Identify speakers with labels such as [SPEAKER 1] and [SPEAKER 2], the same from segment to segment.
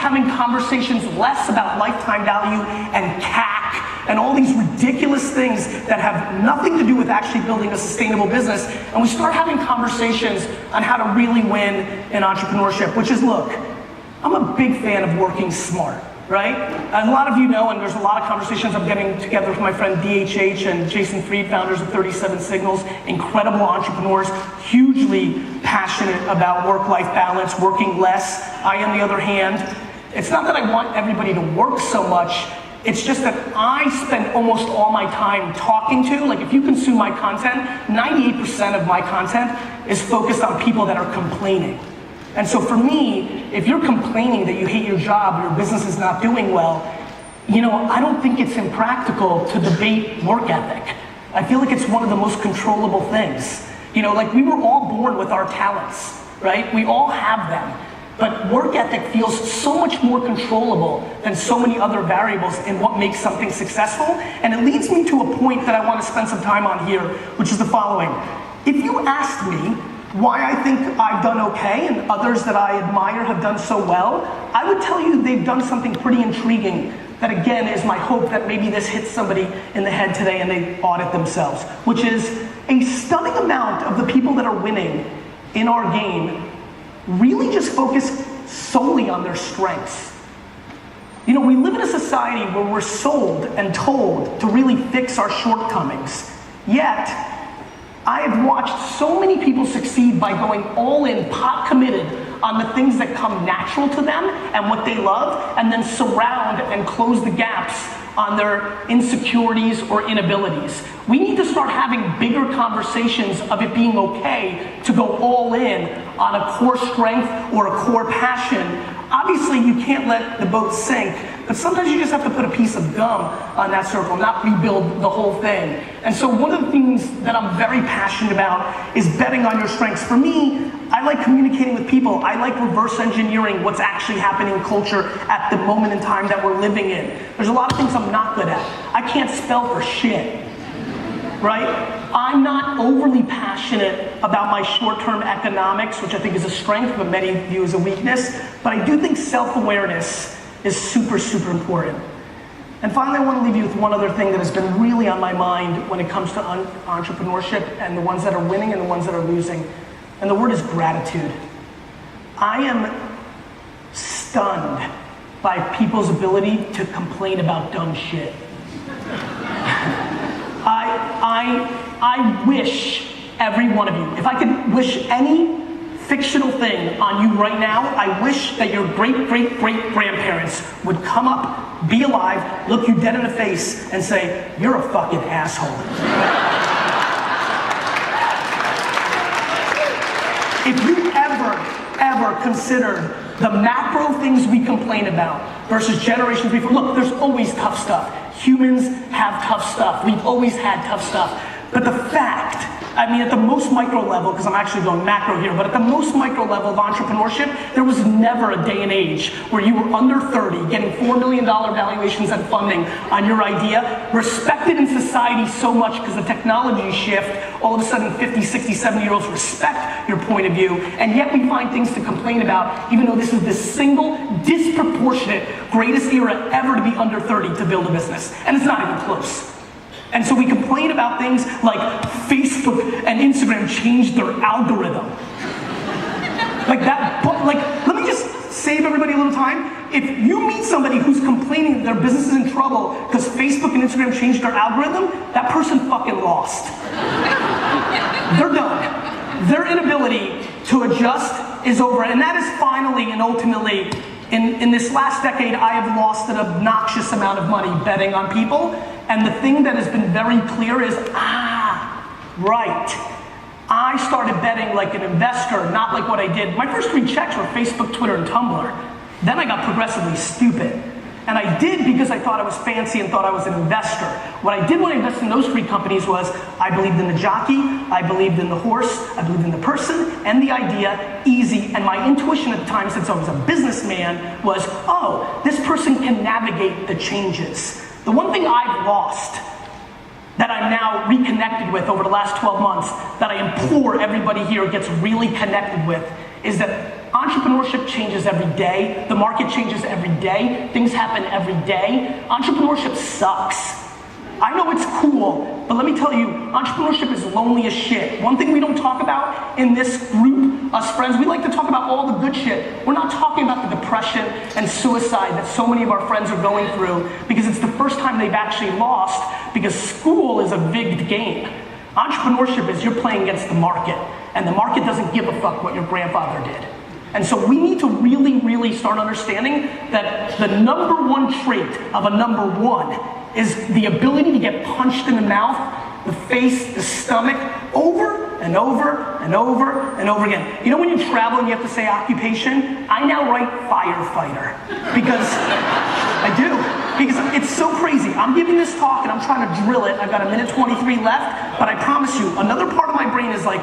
[SPEAKER 1] having conversations less about lifetime value and CAC and all these ridiculous things that have nothing to do with actually building a sustainable business, and we start having conversations on how to really win in entrepreneurship, which is, look, I'm a big fan of working smart, right? And a lot of you know, and there's a lot of conversations I'm getting together with my friend DHH and Jason Fried, founders of 37 Signals, incredible entrepreneurs, hugely passionate about work-life balance, working less. I, on the other hand, it's not that I want everybody to work so much, it's just that I spend almost all my time talking to, like if you consume my content, 98% of my content is focused on people that are complaining. And so for me, if you're complaining that you hate your job, your business is not doing well, you know, I don't think it's impractical to debate work ethic. I feel like it's one of the most controllable things. You know, like we were all born with our talents, right? We all have them. But work ethic feels so much more controllable than so many other variables in what makes something successful. And it leads me to a point that I want to spend some time on here, which is the following. If you asked me why I think I've done okay and others that I admire have done so well, I would tell you they've done something pretty intriguing that, again, is my hope that maybe this hits somebody in the head today and they audit themselves, which is a stunning amount of the people that are winning in our game really just focus solely on their strengths. You know, we live in a society where we're sold and told to really fix our shortcomings. Yet, I have watched so many people succeed by going all in, pot committed on the things that come natural to them and what they love, and then surround and close the gaps on their insecurities or inabilities. We need to start having bigger conversations of it being okay to go all in on a core strength or a core passion. Obviously, you can't let the boat sink, but sometimes you just have to put a piece of gum on that circle, not rebuild the whole thing. And so one of the things that I'm very passionate about is betting on your strengths. For me, I like communicating with people. I like reverse engineering what's actually happening in culture at the moment in time that we're living in. There's a lot of things I'm not good at. I can't spell for shit, right? I'm not overly passionate about my short-term economics, which I think is a strength, but many view as a weakness. But I do think self-awareness is super, super important. And finally, I want to leave you with one other thing that has been really on my mind when it comes to entrepreneurship and the ones that are winning and the ones that are losing. And the word is gratitude. I am stunned by people's ability to complain about dumb shit. I wish every one of you, if I could wish any fictional thing on you right now, I wish that your great-great-great-grandparents would come up, be alive, look you dead in the face, and say, you're a fucking asshole. If you ever considered the macro things we complain about versus generations before, look, there's always tough stuff. Humans have tough stuff. We've always had tough stuff. But the fact, I mean, at the most micro level, because I'm actually going macro here, but at the most micro level of entrepreneurship, there was never a day and age where you were under 30, getting $4 million valuations and funding on your idea, respected in society so much because the technology shift, all of a sudden 50, 60, 70-year-olds respect your point of view, and yet we find things to complain about, even though this is the single, disproportionate, greatest era ever to be under 30 to build a business. And it's not even close. And so we complain about things like Facebook and Instagram changed their algorithm. Like that, like, let me just save everybody a little time. If you meet somebody who's complaining that their business is in trouble because Facebook and Instagram changed their algorithm, that person fucking lost. They're done. Their inability to adjust is over. And that is finally and ultimately, in this last decade, I have lost an obnoxious amount of money betting on people. And the thing that has been very clear is, right. I started betting like an investor, not like what I did. My first 3 checks were Facebook, Twitter, and Tumblr. Then I got progressively stupid. And I did because I thought I was fancy and thought I was an investor. What I did when I invested in those 3 companies was I believed in the jockey, I believed in the horse, I believed in the person, and the idea, easy. And my intuition at the time, since I was a businessman, was, oh, this person can navigate the changes. The one thing I've lost that I'm now reconnected with over the last 12 months, that I implore everybody here gets really connected with, is that Entrepreneurship changes every day. The market changes every day. Things happen every day. Entrepreneurship sucks. I know it's cool, but let me tell you, entrepreneurship is lonely as shit. One thing we don't talk about in this group, us friends, we like to talk about all the good shit. We're not talking about the depression and suicide that so many of our friends are going through because it's the first time they've actually lost because school is a rigged game. Entrepreneurship is you're playing against the market, and the market doesn't give a fuck what your grandfather did. And so we need to really, really start understanding that the number one trait of a number one is the ability to get punched in the mouth, the face, the stomach, over and over and over and over again. You know when you travel and you have to say occupation? I now write firefighter because I do. Because it's so crazy. I'm giving this talk and I'm trying to drill it. I've got a minute 23 left, but I promise you, another part of my brain is like,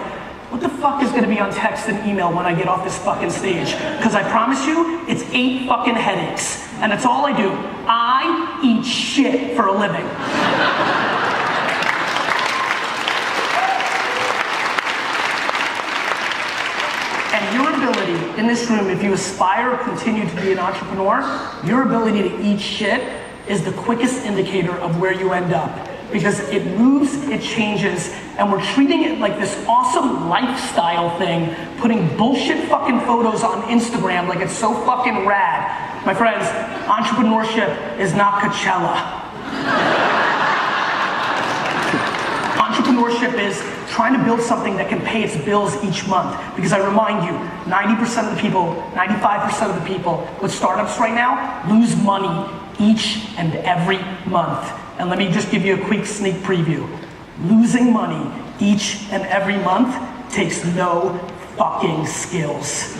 [SPEAKER 1] what the fuck is gonna be on text and email when I get off this fucking stage? Because I promise you, it's 8 fucking headaches. And that's all I do. I eat shit for a living. And your ability in this room, if you aspire or continue to be an entrepreneur, your ability to eat shit is the quickest indicator of where you end up. Because it moves, it changes, and we're treating it like this awesome lifestyle thing, putting bullshit fucking photos on Instagram like it's so fucking rad. My friends, entrepreneurship is not Coachella. Entrepreneurship is trying to build something that can pay its bills each month. Because I remind you, 90% of the people, 95% of the people with startups right now lose money each and every month. And let me just give you a quick sneak preview. Losing money each and every month takes no fucking skills.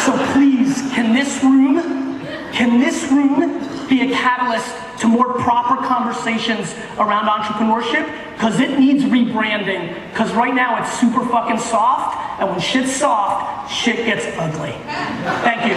[SPEAKER 1] So please, can this room be a catalyst to more proper conversations around entrepreneurship? Because it needs rebranding. Because right now it's super fucking soft, and when shit's soft, shit gets ugly. Thank you.